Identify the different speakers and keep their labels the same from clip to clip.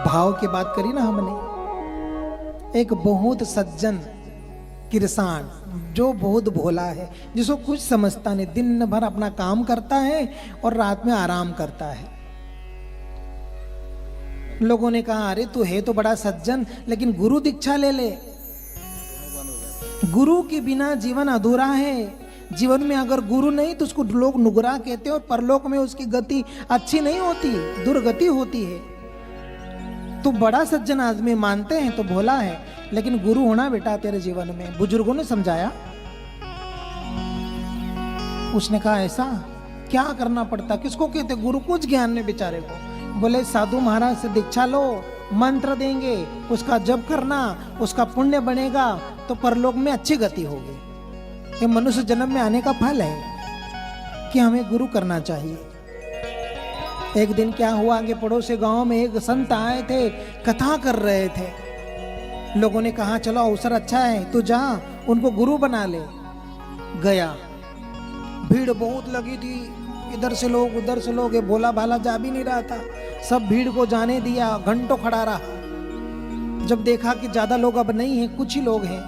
Speaker 1: भाव की बात करी ना हमने, एक बहुत सज्जन किसान जो बहुत भोला है, जिसको कुछ समझता नहीं, दिन भर अपना काम करता है और रात में आराम करता है। लोगों ने कहा अरे तू है तो बड़ा सज्जन, लेकिन गुरु दीक्षा ले ले। गुरु के बिना जीवन अधूरा है। जीवन में अगर गुरु नहीं तो उसको लोग नुगरा कहते हैं और परलोक में उसकी गति अच्छी नहीं होती, दुर्गति होती है। तो बड़ा सज्जन आदमी मानते हैं तो भोला है, लेकिन गुरु होना बेटा तेरे जीवन में। बुजुर्गों ने समझाया। उसने कहा ऐसा क्या करना पड़ता, किसको कहते गुरु? कुछ ज्ञान नहीं बेचारे को। बोले साधु महाराज से दीक्षा लो, मंत्र देंगे, उसका जप करना, उसका पुण्य बनेगा तो परलोक में अच्छी गति होगी। ये मनुष्य जन्म में आने का फल है कि हमें गुरु करना चाहिए। एक दिन क्या हुआ, आगे पड़ोसी गांव में एक संत आए थे, कथा कर रहे थे। लोगों ने कहा चलो अवसर अच्छा है, तू जा उनको गुरु बना ले। गया, भीड़ बहुत लगी थी, इधर से लोग उधर से लोग, ये भोला भाला जा भी नहीं रहा था। सब भीड़ को जाने दिया, घंटों खड़ा रहा। जब देखा कि ज्यादा लोग अब नहीं है, कुछ ही लोग हैं,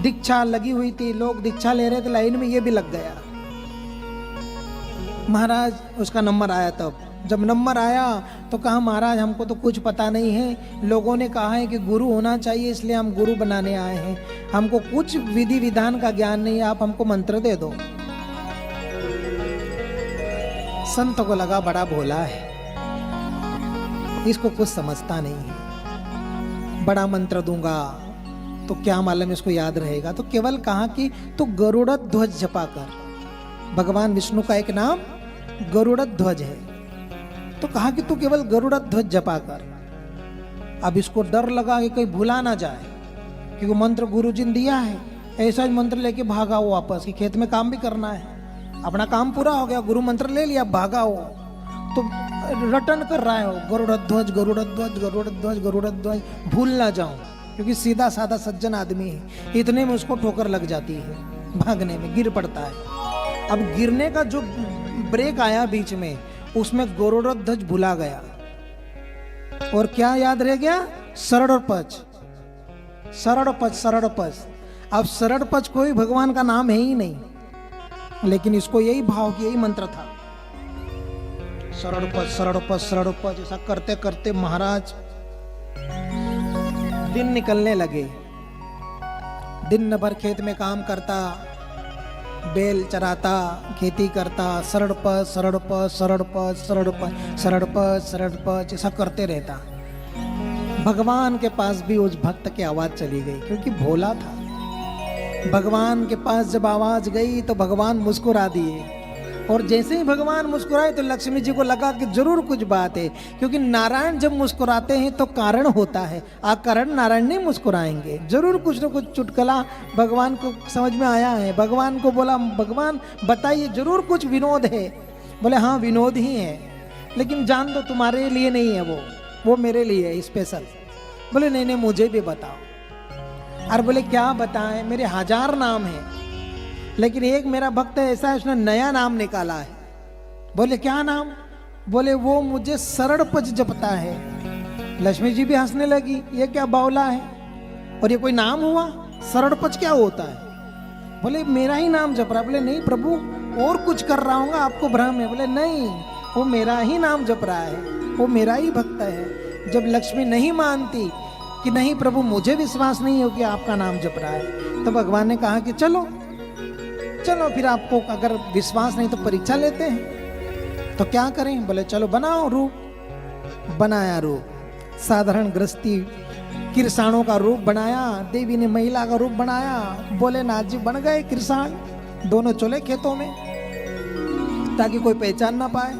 Speaker 1: दीक्षा लगी हुई थी, लोग दीक्षा ले रहे थे लाइन में, ये भी लग गया। महाराज उसका नंबर आया। तब जब नंबर आया तो कहा महाराज हमको तो कुछ पता नहीं है, लोगों ने कहा है कि गुरु होना चाहिए इसलिए हम गुरु बनाने आए हैं, हमको कुछ विधि विधान का ज्ञान नहीं है, आप हमको मंत्र दे दो। संत को लगा बड़ा भोला है, इसको कुछ समझता नहीं है, बड़ा मंत्र दूंगा तो क्या मालूम इसको याद रहेगा। तो केवल कहा कि तू गरुड़ ध्वज जपा कर। भगवान विष्णु का एक नाम गरुड़ ध्वज है। तो कहा कि तू केवल गरुड़ ध्वज जपा कर। अब इसको डर लगा कि कहीं भुला ना जाए, क्योंकि मंत्र गुरुजी ने दिया है। ऐसा ही मंत्र लेके भागा वो वापस, कि खेत में काम भी करना है, अपना काम पूरा हो गया, गुरु मंत्र ले लिया, भागा हो। तो रटन कर रहा है वो, गरुड़ ध्वज गरुड़ ध्वज गरुड़ ध्वज गरुड़ ध्वज, भूल ना जाऊं, क्योंकि सीधा साधा सज्जन आदमी है। इतने में उसको ठोकर लग जाती है, भागने में गिर पड़ता है। अब गिरने का जो ब्रेक आया बीच में, उसमें गरुड़ ध्वज भुला गया और क्या याद रह गया? सरड़ पच, सरड़ पच, सरड़ पच। अब सरड़ पच कोई भगवान का नाम है ही नहीं, लेकिन इसको यही भाव की यही मंत्र था, सरड़ पच सरड़ पच सरड़ पच। ऐसा करते करते महाराज दिन निकलने लगे। दिन भर खेत में काम करता, बैल चराता, खेती करता, सरड़ पच सरड़ पच सरड़ पच सरड़ पच सरड़ पच सरड़ पच, ऐसा करते रहता। भगवान के पास भी उस भक्त की आवाज चली गई, क्योंकि भोला था। भगवान के पास जब आवाज गई तो भगवान मुस्कुरा दिए, और जैसे ही भगवान मुस्कुराए तो लक्ष्मी जी को लगा कि जरूर कुछ बात है, क्योंकि नारायण जब मुस्कुराते हैं तो कारण होता है, अकारण नारायण नहीं मुस्कुराएंगे, जरूर कुछ न कुछ चुटकुला भगवान को समझ में आया है। भगवान को बोला भगवान बताइए, जरूर कुछ विनोद है। बोले हाँ विनोद ही है, लेकिन जान दो तुम्हारे लिए नहीं है, वो मेरे लिए है स्पेशल। बोले नहीं नहीं मुझे भी बताओ। और बोले क्या बताएं, मेरे 1000 नाम है, लेकिन एक मेरा भक्त ऐसा है उसने नया नाम निकाला है। बोले क्या नाम? बोले वो मुझे सरड़ पच जपता है। लक्ष्मी जी भी हंसने लगी, ये क्या बावला है, और ये कोई नाम हुआ? सरड़ पच क्या होता है? बोले मेरा ही नाम जप रहा। बोले नहीं प्रभु और कुछ कर रहा हूँ, आपको भ्रम है। बोले नहीं, वो मेरा ही नाम जप रहा है, वो मेरा ही भक्त है। जब लक्ष्मी नहीं मानती कि नहीं प्रभु मुझे विश्वास नहीं हो कि आपका नाम जप रहा है, तो भगवान ने कहा कि चलो चलो फिर आपको अगर विश्वास नहीं तो परीक्षा लेते हैं। तो क्या करें? बोले चलो बनाओ रूप। बनाया रूप, साधारण गृहस्थी किरसाणों का रूप बनाया। देवी ने महिला का रूप बनाया। भोलेनाथ जी बन गए किरसाण, दोनों चले खेतों में ताकि कोई पहचान ना पाए।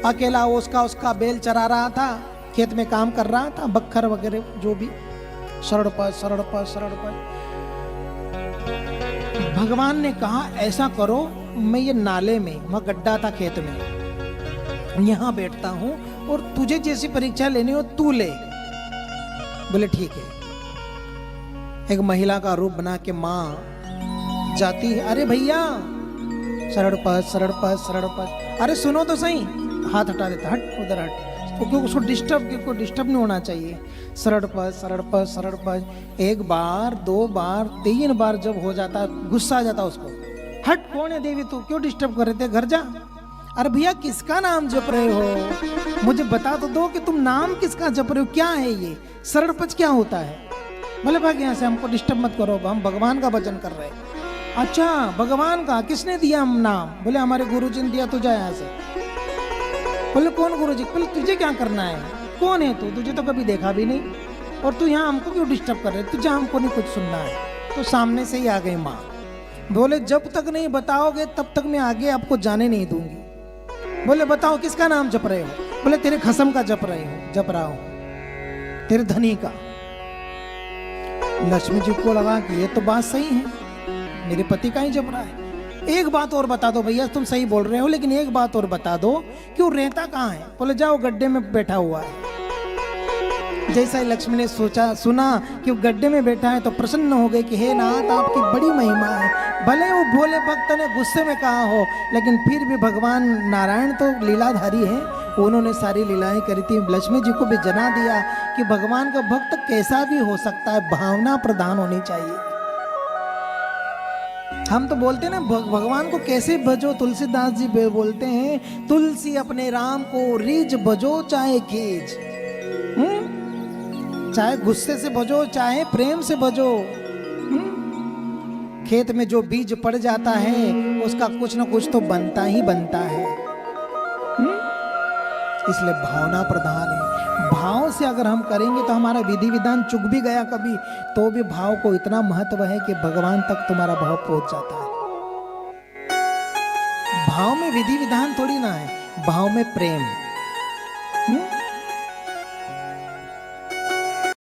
Speaker 1: अकेला उसका बैल चरा रहा था, खेत में काम कर रहा था, बखर वगैरह जो भी। सरड़ पच सरड़ पच सरड़ पच। भगवान ने कहा ऐसा करो, मैं ये नाले में, वहां गड्ढा था खेत में, यहां बैठता हूं और तुझे जैसी परीक्षा लेनी हो तू ले। बोले ठीक है। एक महिला का रूप बना के माँ जाती है, अरे भैया सरड़ पच सरड़ पच सरड़ पच, अरे सुनो तो सही। हाथ हटा देता, हट उधर हट, क्योंकि उसको डिस्टर्ब नहीं होना चाहिए। सरड़ पर सरड़ पर, एक बार 2 बार 3 बार जब हो जाता, गुस्सा आ जाता उसको, हट कौन है देवी तू, क्यों डिस्टर्ब कर रहे थे, घर जा। अरे भैया किसका नाम जप रहे हो, मुझे बता तो दो कि तुम नाम किसका जप रहे हो, क्या है ये सरड़पच क्या होता है। बोले भाग यहाँ से, हमको डिस्टर्ब मत करो, हम भगवान का भजन कर रहे हैं। अच्छा भगवान का, किसने दिया हम नाम, बोले हमारे गुरुजी ने दिया, तुझे यहाँ से। बोले कौन गुरुजी, बोले तुझे क्या करना है, कौन है तू, तुझे तो कभी देखा भी नहीं, और तू यहाँ हमको क्यों डिस्टर्ब कर रहे, तुझे हमको नहीं कुछ सुनना है। तो सामने से ही आ गई माँ, बोले जब तक नहीं बताओगे तब तक मैं आगे आपको जाने नहीं दूंगी। बोले बताओ किसका नाम जप रहे हो, बोले तेरे खसम का जप रहा हूं, तेरे धनी का। लक्ष्मी जी को लगा कि ये तो बात सही है, मेरे पति का ही जप रहा है। एक बात और बता दो भैया, तुम सही बोल रहे हो, लेकिन एक बात और बता दो कि वो रहता कहाँ है। बोले जाओ गड्ढे में बैठा हुआ है। जैसा ही लक्ष्मी ने सुना कि वो गड्ढे में बैठा है तो प्रसन्न हो गए कि हे नाथ आपकी बड़ी महिमा है। भले वो भोले भक्त ने गुस्से में कहा हो, लेकिन फिर भी भगवान नारायण तो लीलाधारी है, उन्होंने सारी लीलाएं करी थी। लक्ष्मी जी को भी जना दिया कि भगवान का भक्त कैसा भी हो सकता है, भावना प्रधान होनी चाहिए। हम तो बोलते हैं ना भगवान को कैसे भजो, तुलसीदास जी बोलते हैं तुलसी अपने राम को रीझ भजो चाहे खींच। चाहे गुस्से से भजो चाहे प्रेम से भजो। खेत में जो बीज पड़ जाता है उसका कुछ ना कुछ तो बनता ही बनता है। इसलिए भावना प्रधान है। भाव से अगर हम करेंगे तो हमारा विधि विधान चुक भी गया कभी तो भी भाव को इतना महत्व है कि भगवान तक तुम्हारा भाव पहुंच जाता है। भाव में विधि विधान थोड़ी ना है, भाव में प्रेम।